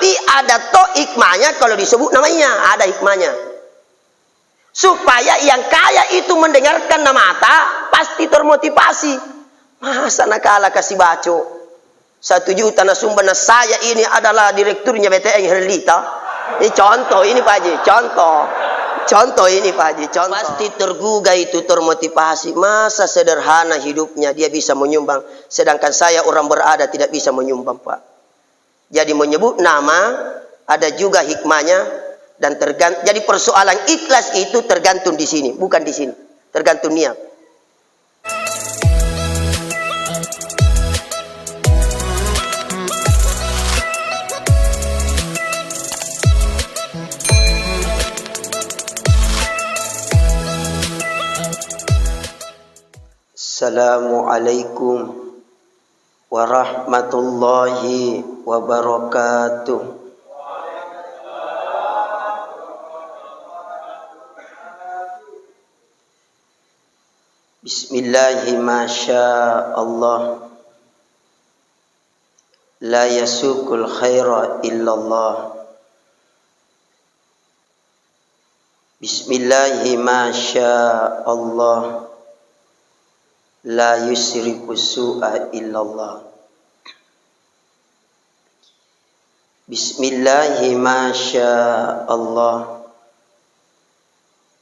Tapi ada hikmahnya kalau disebut namanya, ada hikmahnya. Supaya yang kaya itu mendengarkan nama Atta, pasti termotivasi. Masa nak kalah kasih baco 1 juta nasumban saya ini adalah direkturnya BTN Herlita. Ini contoh ini Pak Haji, contoh ini Pak Haji, contoh. Pasti tergugah itu, termotivasi. Masa sederhana hidupnya dia bisa menyumbang, sedangkan saya orang berada tidak bisa menyumbang Pak. Jadi menyebut nama ada juga hikmahnya dan jadi persoalan ikhlas itu tergantung di sini, bukan di sini. Tergantung niat. Assalamualaikum warahmatullahi wabarakatuh. Bismillahi masya Allah, la yasukul khaira illallah. Bismillahi masya Allah, la yusriku su'a illallah. Bismillahi masya Allah,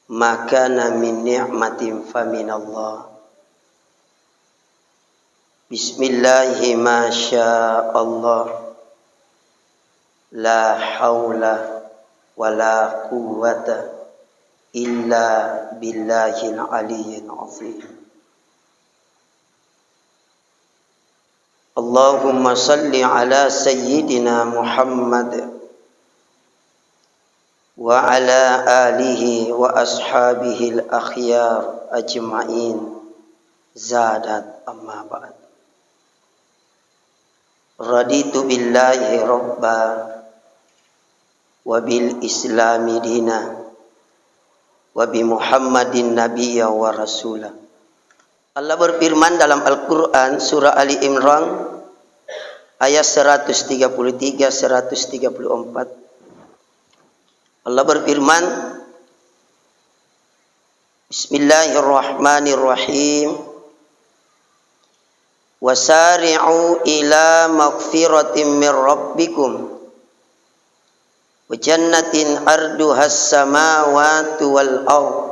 makana min ni'matin faminallah. Bismillahi masya Allah, la hawla wa la quwwata illa billahil aliyyil azim. Allahumma salli ala sayyidina Muhammad wa ala alihi wa ashabihi al-akhyar ajma'in. Zadat amma ba'd. Raditu billahi rabba wa bil islami dina wa bi Muhammadin nabiyya wa rasulah. Allah berfirman dalam Al-Quran surah Ali Imran ayat 133 134. Allah berfirman, Bismillahirrahmanirrahim. Wasari'u ila maghfiratin min rabbikum wa jannatin arduhas samawati wal ardh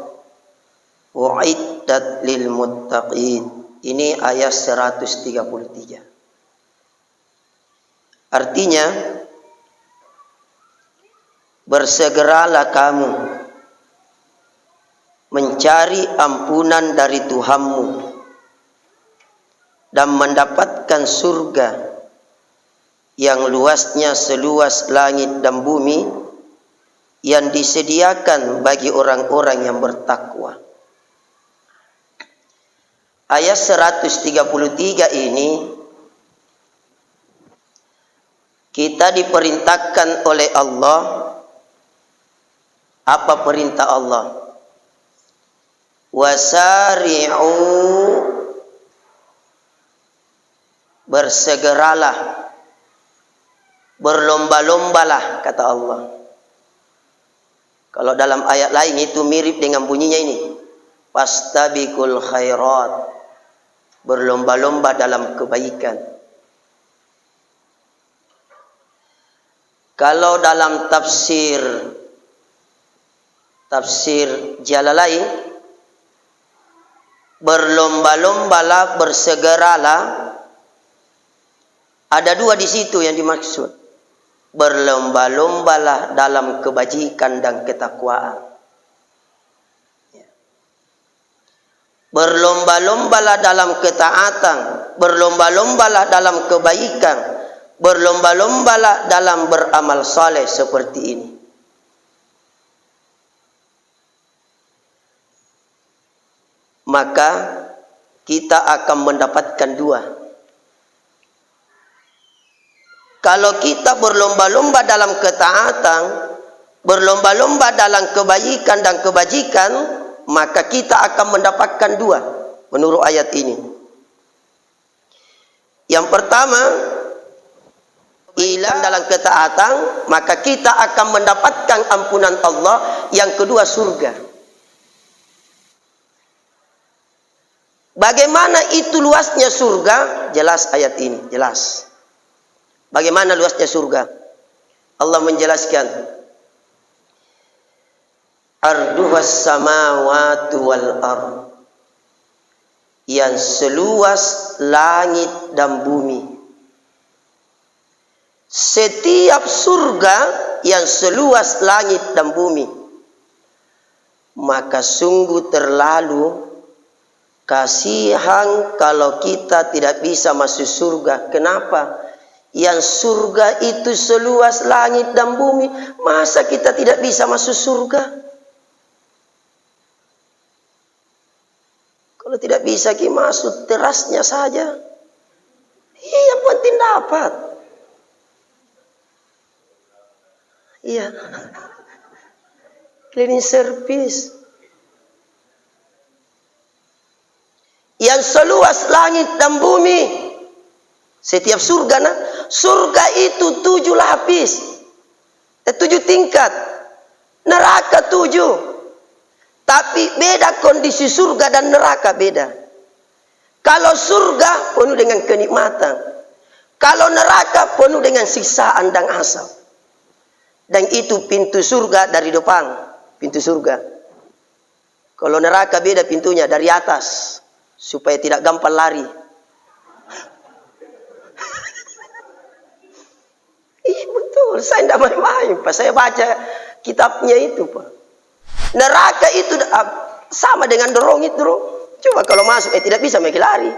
u'iddat lil muttaqin. Ini ayat 133. Artinya, bersegeralah kamu mencari ampunan dari Tuhanmu dan mendapatkan surga yang luasnya seluas langit dan bumi yang disediakan bagi orang-orang yang bertakwa. Ayat 133 ini kita diperintahkan oleh Allah. Apa perintah Allah? Wasari'u, bersegeralah, berlomba-lombalah, kata Allah. Kalau dalam ayat lain itu mirip dengan bunyinya ini, fastabiqul khairat, berlomba-lomba dalam kebaikan. Kalau dalam tafsir Jalalain, berlomba-lombalah, bersegeralah, ada dua di situ yang dimaksud. Berlomba-lombalah dalam kebajikan dan ketakwaan. Berlomba-lombalah dalam ketaatan, berlomba-lombalah dalam kebaikan, berlomba-lombalah dalam beramal saleh seperti ini. Maka kita akan mendapatkan dua. Kalau kita berlomba-lomba dalam ketaatan, berlomba-lomba dalam kebaikan dan kebajikan, maka kita akan mendapatkan dua menurut ayat ini. Yang pertama, Ilang dalam ketaatan, maka kita akan mendapatkan ampunan Allah. Yang kedua, surga. Bagaimana itu luasnya surga? Jelas ayat ini, jelas. Bagaimana luasnya surga? Allah menjelaskan, arduhas samawati wal ard, yang seluas langit dan bumi. Setiap surga yang seluas langit dan bumi, maka sungguh terlalu kasihan kalau kita tidak bisa masuk surga. Kenapa? Yang surga itu seluas langit dan bumi, masa kita tidak bisa masuk surga? Kalau tidak bisa kita masuk terasnya saja. Yang penting dapat. Iya. Cleaning service. Yang seluas langit dan bumi. Setiap surga, nah, surga itu 7 lapis. 7 tingkat. Neraka 7. Tapi beda kondisi surga dan neraka, beda. Kalau surga penuh dengan kenikmatan. Kalau neraka penuh dengan siksaan dan asap. Dan itu pintu surga dari depan, pintu surga. Kalau neraka beda pintunya dari atas, supaya tidak gampang lari. Iya betul, saya tidak main-main, Pak. Saya baca kitabnya itu, Pak. Neraka itu sama dengan dorongit, dorong. Coba kalau masuk, tidak bisa mereka lari.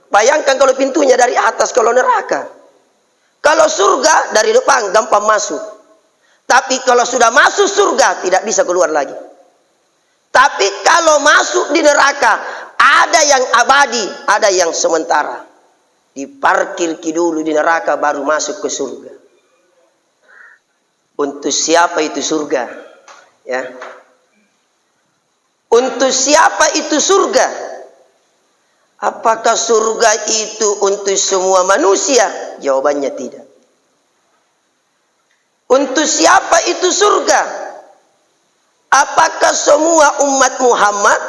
Bayangkan kalau pintunya dari atas, kalau neraka. Kalau surga dari depan, gampang masuk. Tapi kalau sudah masuk surga, tidak bisa keluar lagi. Tapi kalau masuk di neraka, ada yang abadi, ada yang sementara. Diparkir dulu di neraka, baru masuk ke surga. Untuk siapa itu surga? Ya. Untuk siapa itu surga? Apakah surga itu untuk semua manusia? Jawabannya tidak. Untuk siapa itu surga? Apakah semua umat Muhammad?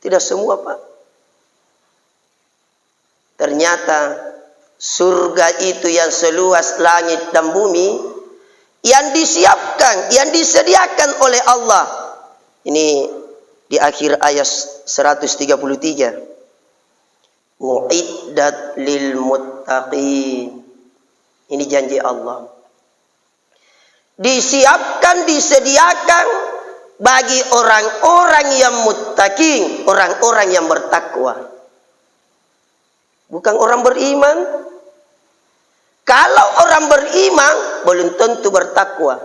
Tidak semua, Pak. Ternyata surga itu yang seluas langit dan bumi, yang disiapkan, yang disediakan oleh Allah. Ini di akhir ayat 133. Uiddat lil muttaqin. Ini janji Allah. Disiapkan, disediakan bagi orang-orang yang muttaqin, orang-orang yang bertakwa. Bukan orang beriman. Kalau orang beriman, belum tentu bertakwa.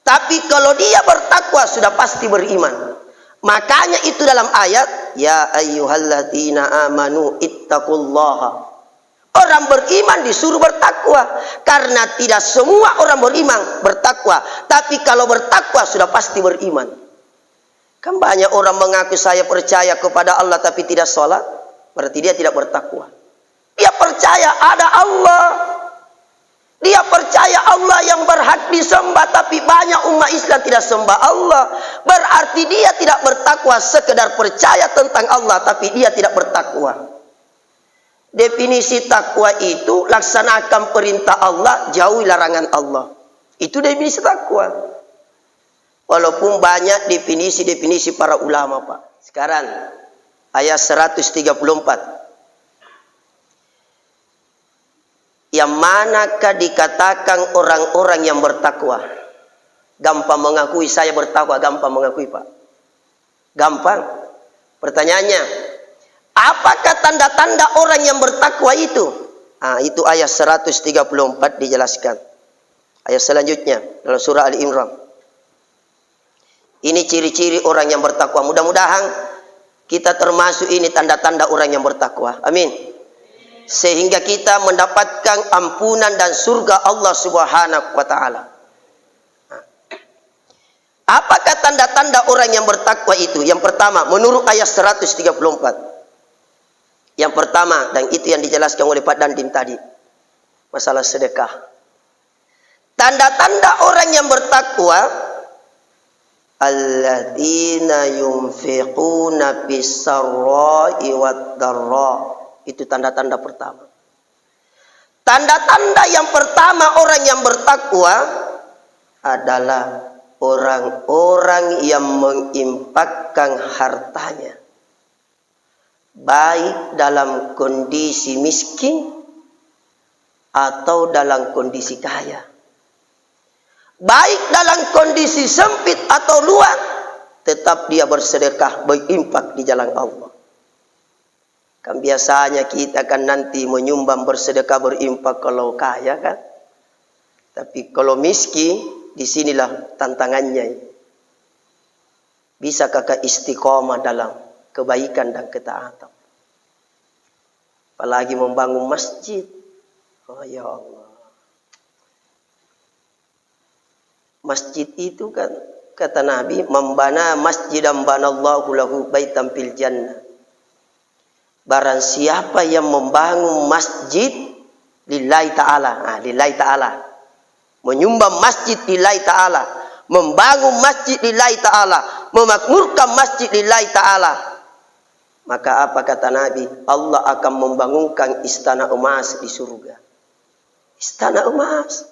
Tapi kalau dia bertakwa, sudah pasti beriman. Makanya itu dalam ayat, ya ayyuhalladzina amanu ittaqullaha. Orang beriman disuruh bertakwa. Karena tidak semua orang beriman bertakwa. Tapi kalau bertakwa sudah pasti beriman. Kan banyak orang mengaku saya percaya kepada Allah tapi tidak sholat. Berarti dia tidak bertakwa. Dia percaya ada Allah. Dia percaya Allah yang berhak disembah. Tapi banyak umat Islam tidak sembah Allah. Berarti dia tidak bertakwa. Sekedar percaya tentang Allah. Tapi dia tidak bertakwa. Definisi takwa itu laksanakan perintah Allah, jauhi larangan Allah. Itu definisi takwa. Walaupun banyak definisi-definisi para ulama, Pak. Sekarang ayat 134. Yang manakah dikatakan orang-orang yang bertakwa? Gampang mengakui saya bertakwa, gampang mengakui, Pak. Gampang. Pertanyaannya, apakah tanda-tanda orang yang bertakwa itu? Itu ayat 134 dijelaskan. Ayat selanjutnya dalam surah Ali Imran. Ini ciri-ciri orang yang bertakwa. Mudah-mudahan kita termasuk ini tanda-tanda orang yang bertakwa. Amin. Sehingga kita mendapatkan ampunan dan surga Allah Subhanahu wa taala. Apakah tanda-tanda orang yang bertakwa itu? Yang pertama, menurut ayat 134. Yang pertama, dan itu yang dijelaskan oleh Pak Dandim tadi, masalah sedekah. Tanda-tanda orang yang bertakwa, alladzina yunfiquna bis-sarra'i wad-dharra. Itu tanda-tanda pertama. Tanda-tanda yang pertama orang yang bertakwa adalah orang-orang yang menginfakkan hartanya, baik dalam kondisi miskin atau dalam kondisi kaya, baik dalam kondisi sempit atau luas, tetap dia bersedekah, berinfak di jalan Allah. Kan biasanya kita kan nanti menyumbang, bersedekah, berinfak kalau kaya kan. Tapi kalau miskin, disinilah tantangannya. Bisa kakak istiqomah dalam kebaikan dan ketaatan. Apalagi membangun masjid. Oh ya Allah. Masjid itu kan kata Nabi, membana masjidan banallahu lahu baitan fil jannah. Barang siapa yang membangun masjid lillahi ta'ala, lillahi ta'ala, menyumbang masjid lillahi ta'ala, membangun masjid lillahi ta'ala, memakmurkan masjid lillahi ta'ala, maka apa kata Nabi? Allah akan membangunkan istana emas di surga. Istana emas.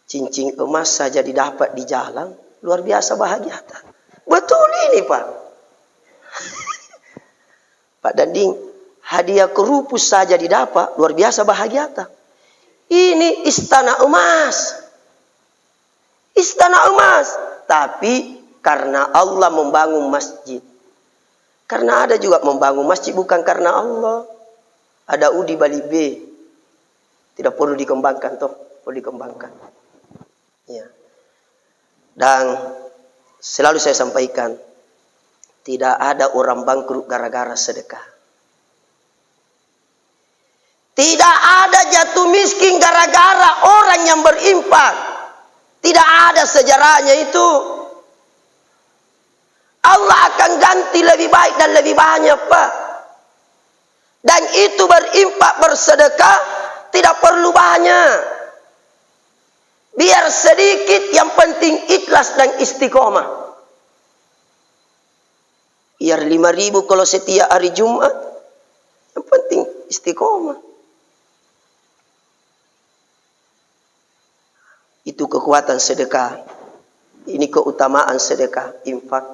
Cincin emas saja didapat di jalan, luar biasa bahagia. Betul ini Pak. Pak Danding, hadiah kerupus saja didapat, luar biasa bahagia. Ini istana emas. Istana emas. Tapi karena Allah membangun masjid. Karena ada juga membangun masjid bukan karena Allah. Ada U di Bali B. Tidak perlu dikembangkan toh, perlu dikembangkan. Ya. Dan selalu saya sampaikan, tidak ada orang bangkrut gara-gara sedekah. Tidak ada jatuh miskin gara-gara orang yang berinfak. Tidak ada sejarahnya itu. Allah akan ganti lebih baik dan lebih banyak Pak. Dan itu berinfak, bersedekah tidak perlu banyak. Biar sedikit, yang penting ikhlas dan istiqomah. Biar 5.000 kalau setiap hari Jumat. Yang penting istiqomah. Itu kekuatan sedekah. Ini keutamaan sedekah, infak.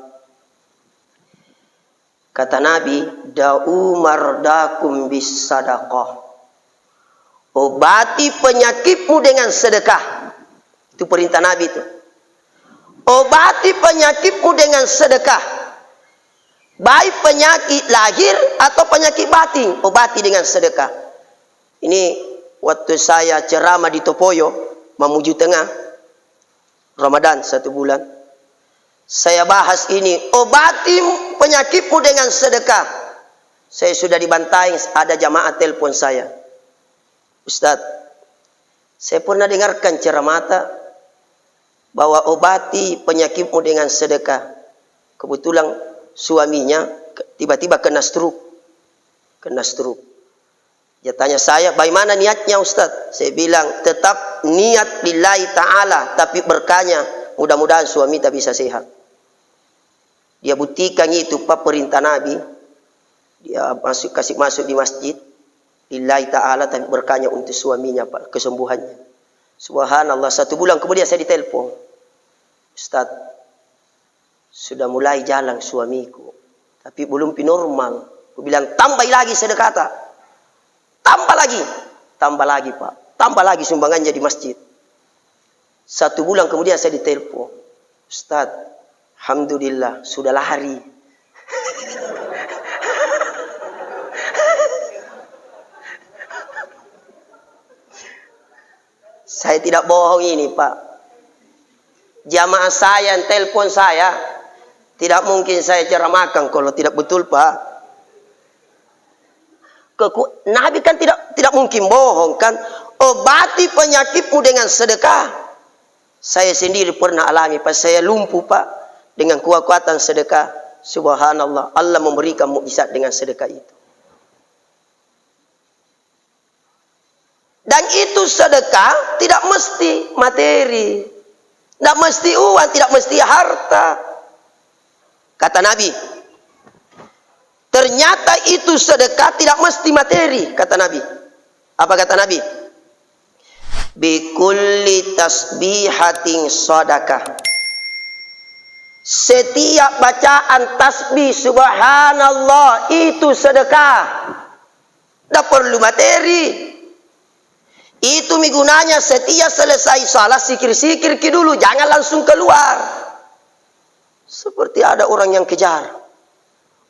Kata Nabi, da'u mardakum bis sadaqah. Obati penyakitmu dengan sedekah. Itu perintah Nabi itu. Obati penyakitmu dengan sedekah. Baik penyakit lahir atau penyakit batin, obati dengan sedekah. Ini waktu saya ceramah di Topoyo, Mamuju Tengah, Ramadan 1 bulan. Saya bahas ini, obati penyakitmu dengan sedekah. Saya sudah dibantai, ada jamaah telepon saya. Ustaz, saya pernah dengarkan ceramah bahwa obati penyakitmu dengan sedekah. Kebetulan suaminya tiba-tiba kena stroke. Dia tanya saya, bagaimana niatnya Ustaz? Saya bilang, tetap niat lillahi ta'ala, tapi berkahnya mudah-mudahan suami tak bisa sehat. Dia buktikan itu Pak, perintah Nabi. Dia kasih masuk di masjid lillahi ta'ala, tapi berkahnya untuk suaminya Pak, kesembuhannya. Subhanallah, 1 bulan kemudian saya ditelepon. Ustaz, sudah mulai jalan suamiku, tapi belum normal. Aku bilang, tambah lagi sedekah. Tambah lagi Pak, tambah lagi sumbangannya di masjid. 1 bulan kemudian saya ditelepon, Ustaz, alhamdulillah sudah lari. Saya tidak bohong ini Pak. Jamaah saya yang telepon saya, tidak mungkin saya ceramahkan kalau tidak betul Pak. Nabi kan tidak mungkin bohong kan. Obati penyakitmu dengan sedekah. Saya sendiri pernah alami Pak, saya lumpuh Pak dengan kekuatan sedekah. subhanallah, Allah memberikan mukjizat dengan sedekah itu. Dan itu sedekah tidak mesti materi, tidak mesti uang, tidak mesti harta. Kata Nabi, ternyata itu sedekah tidak mesti materi, kata Nabi. Apa kata Nabi? Bikulli tasbihatin sadaqah. Setiap bacaan tasbih subhanallah itu sedekah. Tidak perlu materi. Itu gunanya setiap selesai salat sikir-sikir dulu, jangan langsung keluar. Seperti ada orang yang kejar.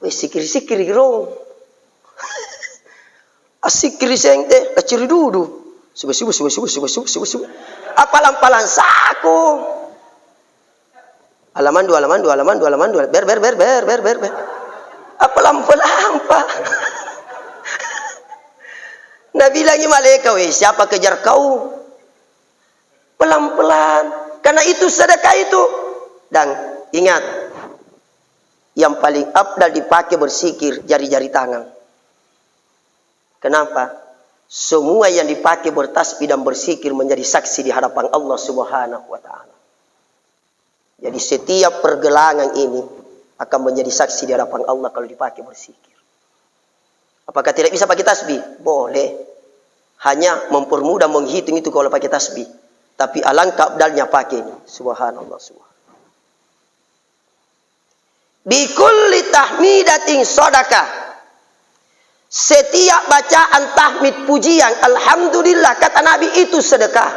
Weh, sikir-sikir girong. Asikir sente, kecil dulu. Subuh. Apalan-palan saku. Halaman 2. Ber. Apalan-palan pak. Nabi bilangnya malaikat, weh, siapa kejar kau? Pelan-pelan. Karena itu sedekah itu. Dan ingat, yang paling afdal dipakai bersikir jari-jari tangan. Kenapa? Semua yang dipakai bertasbih dan bersikir menjadi saksi di hadapan Allah Subhanahu wa taala. Jadi setiap pergelangan ini akan menjadi saksi di hadapan Allah kalau dipakai bersikir. Apakah tidak bisa pakai tasbih? Boleh. Hanya mempermudah menghitung itu kalau pakai tasbih. Tapi alangkah abdalnya pakai ini. Subhanallah. Bikulli tahmidatin sadaqah. Setiap bacaan tahmid pujian, alhamdulillah, kata Nabi, itu sedekah.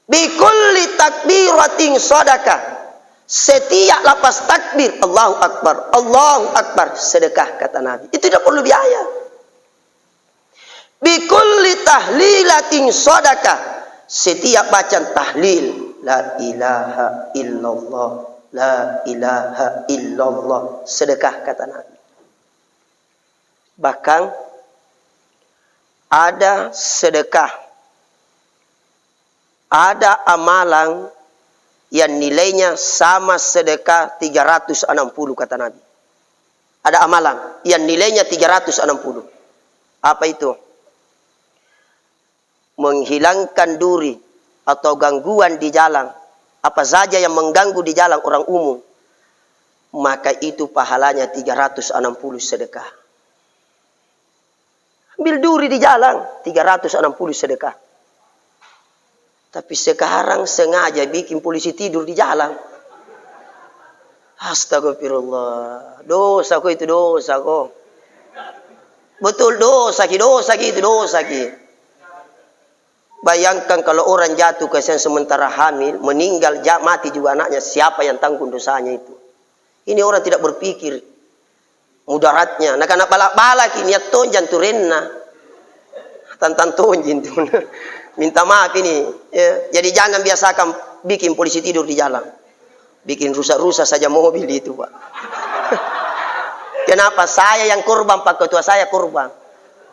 Bikulli takbiratin sadaqah. Setiap lapas takbir, Allahu Akbar, sedekah, kata Nabi. Itu tidak perlu biaya. Bikulli tahlilatin sadaqah. Setiap bacaan tahlil, la ilaha illallah, la ilaha illallah, sedekah, kata Nabi. Bahkan ada sedekah, ada amalan yang nilainya sama sedekah 360, kata Nabi. Ada amalan yang nilainya 360. Apa itu? Menghilangkan duri atau gangguan di jalan. Apa saja yang mengganggu di jalan orang umum. Maka itu pahalanya 360 sedekah. Ambil duri di jalan, 360 sedekah. Tapi sekarang sengaja bikin polisi tidur di jalan. Astagfirullah. Dosa kok itu, dosa kok. Betul, dosa ki. Bayangkan kalau orang jatuh kesian sementara hamil, meninggal, mati juga anaknya, siapa yang tanggung dosanya itu? Ini orang tidak berpikir mudaratnya. Nak anak balak-balak ini ya tonjan turenna. Tantan tonjin tuh. Minta maaf ini. Ya. Jadi jangan biasakan bikin polisi tidur di jalan. Bikin rusak-rusak saja mobil itu, Pak. Kenapa? Saya yang korban, Pak Ketua, saya korban.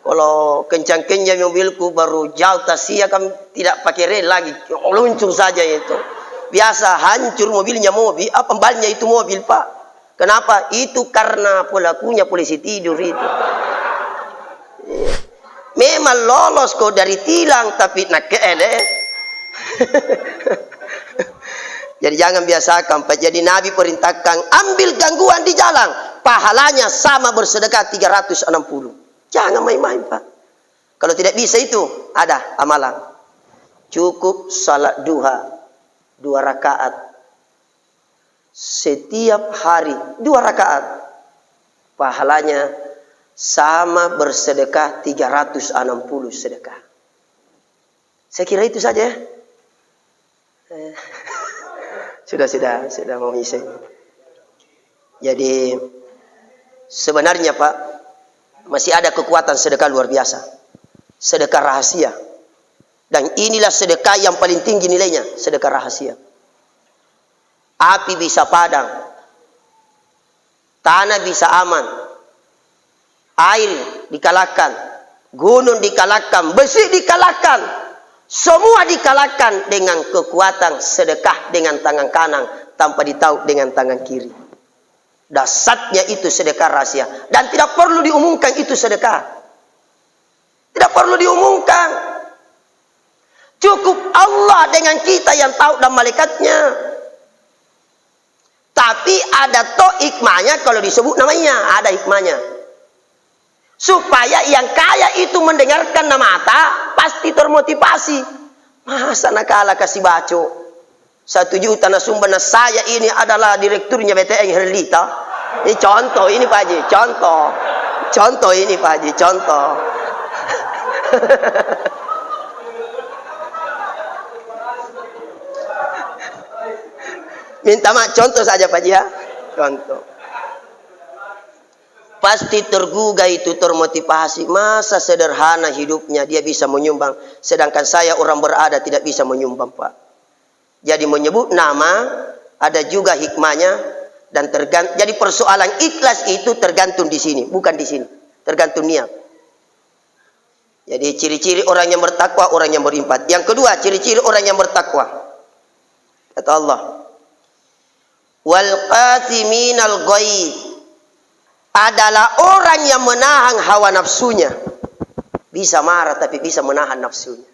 Kalau kencang-kencang mobilku baru jauh tasia kan tidak pakai rel lagi. Luncur saja itu. Biasa hancur mobilnya mobil. Apa balnya itu mobil, Pak? Kenapa? Itu karena pelakunya polisi tidur itu. Memang lolos kok dari tilang, tapi nak keele. Jadi jangan biasakan, Pak. Jadi Nabi perintahkan ambil gangguan di jalan, pahalanya sama bersedekah 360. Jangan main-main, Pak. Kalau tidak bisa itu ada amalan. Cukup salat duha 2 rakaat. Setiap hari 2 rakaat. Pahalanya sama bersedekah 360 sedekah. Saya kira itu saja. Sudah mau isi. Jadi sebenarnya, Pak, masih ada kekuatan sedekah luar biasa. Sedekah rahasia. Dan inilah sedekah yang paling tinggi nilainya, sedekah rahasia. Api bisa padam, tanah bisa aman, air dikalahkan, gunung dikalahkan, besi dikalahkan, semua dikalahkan dengan kekuatan sedekah dengan tangan kanan tanpa ditahu dengan tangan kiri. Dasarnya itu sedekah rahasia. Dan tidak perlu diumumkan itu sedekah. Tidak perlu diumumkan. Cukup Allah dengan kita yang tahu dan malaikatnya. Tapi ada toh hikmahnya kalau disebut namanya. Ada hikmahnya. Supaya yang kaya itu mendengarkan nama mata, pasti termotivasi. Masa nakala kasih baco. 1 juta nasumber saya ini adalah direkturnya BTN Herlita. Ini contoh ini Pak Haji, contoh. Contoh ini Pak Haji, contoh. Minta maaf, contoh saja Pak Haji ya. Contoh. Pasti tergugah itu, termotivasi. Masa sederhana hidupnya dia bisa menyumbang. Sedangkan saya orang berada tidak bisa menyumbang Pak. Jadi menyebut nama ada juga hikmahnya dan jadi persoalan ikhlas itu tergantung di sini, bukan di sini. Tergantung niat. Jadi ciri-ciri orang yang bertakwa, orang yang berinfak. Yang kedua, ciri-ciri orang yang bertakwa. Kata Allah, wal qasiminal ghaib, adalah orang yang menahan hawa nafsunya. Bisa marah tapi bisa menahan nafsunya.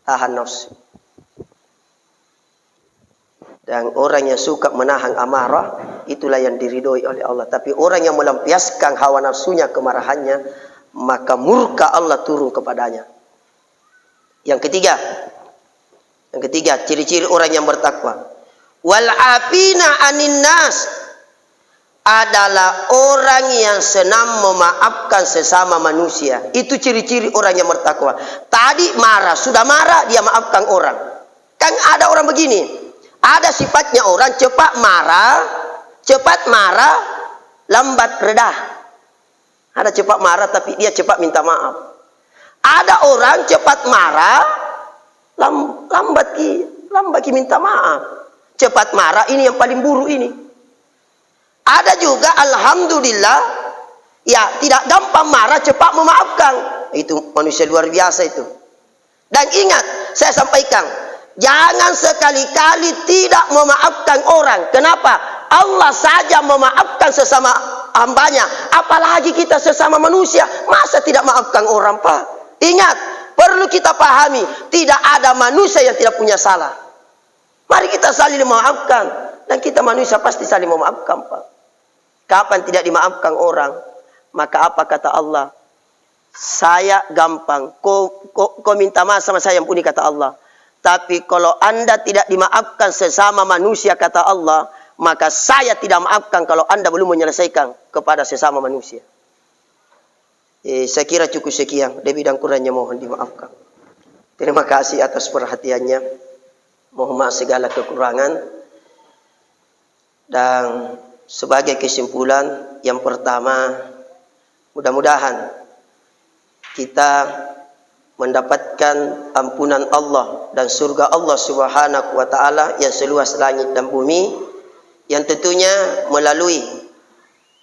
Tahan nafsu. Dan orang yang suka menahan amarah, itulah yang diridhoi oleh Allah. Tapi orang yang melampiaskan hawa nafsunya, kemarahannya, maka murka Allah turun kepadanya. Yang ketiga, ciri-ciri orang yang bertakwa. Wal afina anin nas, adalah orang yang senang memaafkan sesama manusia. Itu ciri-ciri orang yang bertakwa. Tadi marah, sudah marah dia maafkan orang. Kan ada orang begini. Ada sifatnya orang cepat marah, lambat reda. Ada cepat marah tapi dia cepat minta maaf. Ada orang cepat marah, lambat minta maaf. Cepat marah ini yang paling buruk ini. Ada juga alhamdulillah, ya tidak gampang marah, cepat memaafkan. Itu manusia luar biasa itu. Dan ingat, saya sampaikan, jangan sekali-kali tidak memaafkan orang. Kenapa? Allah saja memaafkan sesama hambanya. Apalagi kita sesama manusia. Masa tidak maafkan orang, Pak? Ingat, perlu kita pahami, tidak ada manusia yang tidak punya salah. Mari kita saling memaafkan. Dan kita manusia pasti saling memaafkan, Pak. Kapan tidak dimaafkan orang? Maka apa kata Allah? Saya gampang. Kau minta maaf sama saya, ampuni kata Allah. Tapi kalau Anda tidak dimaafkan sesama manusia, kata Allah, maka saya tidak maafkan kalau Anda belum menyelesaikan kepada sesama manusia. Saya kira cukup sekian. Lebih dan kurangnya mohon dimaafkan. Terima kasih atas perhatiannya. Mohon maaf segala kekurangan. Dan sebagai kesimpulan, yang pertama, mudah-mudahan kita mendapatkan ampunan Allah dan surga Allah Subhanahu wa taala yang seluas langit dan bumi, yang tentunya melalui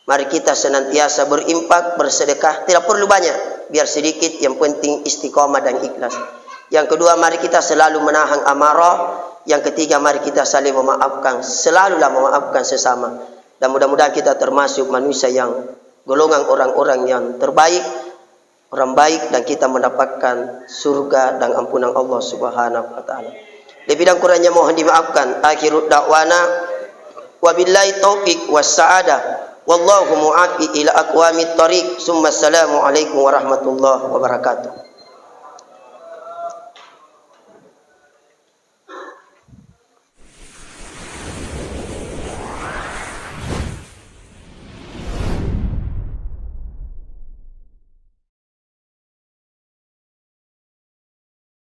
mari kita senantiasa berinfak, bersedekah, tidak perlu banyak, biar sedikit, yang penting istiqamah dan ikhlas. Yang kedua, mari kita selalu menahan amarah. Yang ketiga, mari kita saling memaafkan, selalulah memaafkan sesama. Dan mudah-mudahan kita termasuk manusia yang golongan orang-orang yang terbaik, orang baik, dan kita mendapatkan surga dan ampunan Allah Subhanahu wa taala. Lebih dan kurangnya mohon dimaafkan. Akhirud da'wana wabillahi taufiq wassa'adah. Wallahu mu'afi ila aqwamit thariq. Summa assalamu alaikum warahmatullahi wabarakatuh.